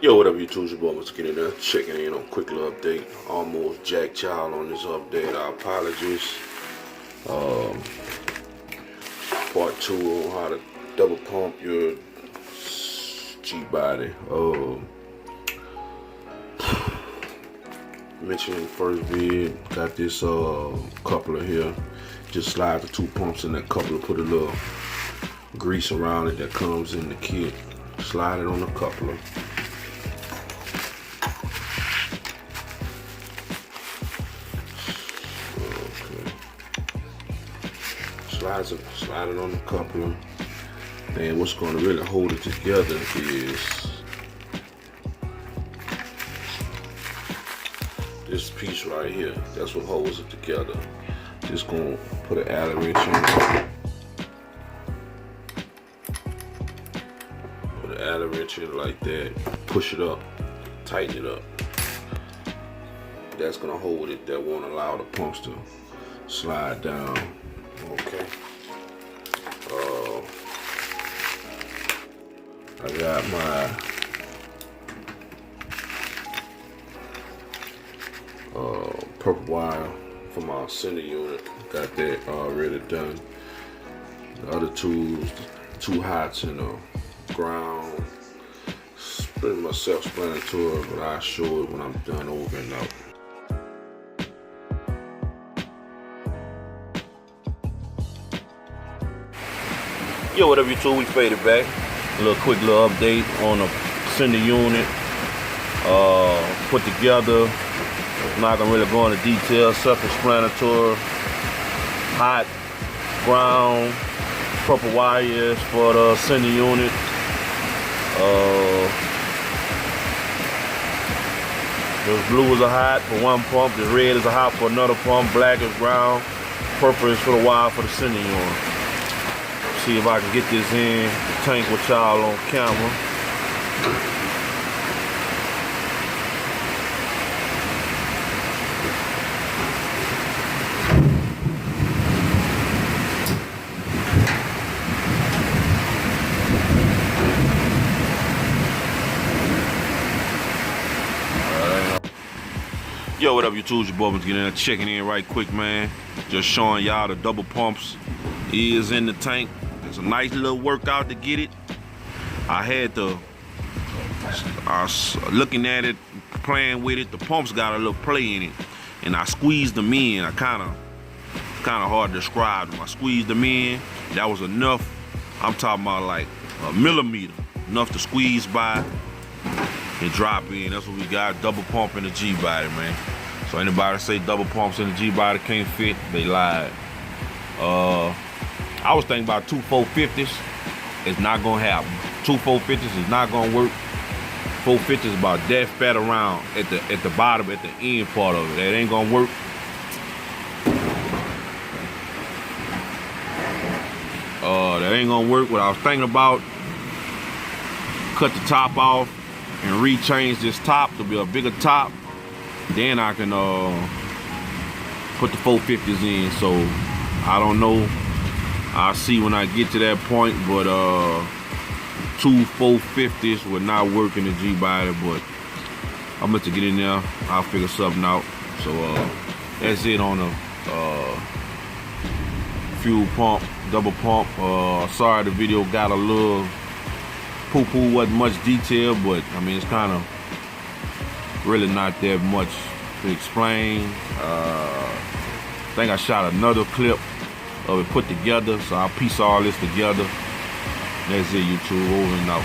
Yo, what up, YouTube? Your boy, Mr. Getting there. Checking in on quick little update. Almost Jack Child on this update. Our apologies. Part 2 on how to double pump your Gbody. Mentioned in the first vid, got this coupler here. Just slide the 2 pumps in that coupler, put a little grease around it that comes in the kit. Slide it on the coupler. Slide it on the coupler. And what's going to really hold it together is this piece right here. That's what holds it together. Just going to put an Allen wrench in it. Put an Allen wrench in it like that. Push it up. Tighten it up. That's going to hold it. That won't allow the pumps to slide down. Okay. I got my purple wire for my center unit. Got that already done. The other two hots and ground. It's pretty much self-explanatory, but I'll show it when I'm done over and out. Yo, what up, YouTube? We faded back. A little quick little update on the center unit. Put together. Not gonna really go into detail. Self-explanatory. Hot, ground, purple wires for the center unit. The blue is a hot for one pump. The red is a hot for another pump. Black is ground. Purple is for the wire for the center unit. See if I can get this in the tank with y'all on camera. Yo, what up, YouTube? Your boy was getting in, checking in right quick, man. Just showing y'all the double pumps is in the tank. It's a nice little workout to get it. I was looking at it, playing with it. The pumps got a little play in it, and I squeezed them in. I kind of hard to describe them. I squeezed them in. That was enough. I'm talking about like a millimeter, enough to squeeze by and drop in. That's what we got. Double pump in the Gbody, man. So anybody say double pumps in the Gbody can't fit, they lied. I was thinking about 2 450s. It's not gonna happen. 2 450s is not gonna work. 450s is about that fat around at the bottom, at the end part of it. That ain't gonna work. That ain't gonna work. What I was thinking about, cut the top off and rechange this top to be a bigger top. Then I can put the 450s in. So I don't know. I'll see when I get to that point, but 2 450s would not work in the Gbody, but I'm going to get in there. I'll figure something out. So that's it on the fuel pump, double pump. Sorry the video got a little poo-poo, wasn't much detail, but I mean it's kind of really not that much to explain. I think I shot another clip of it put together, so I'll piece all this together. That's it, YouTube. Over and out.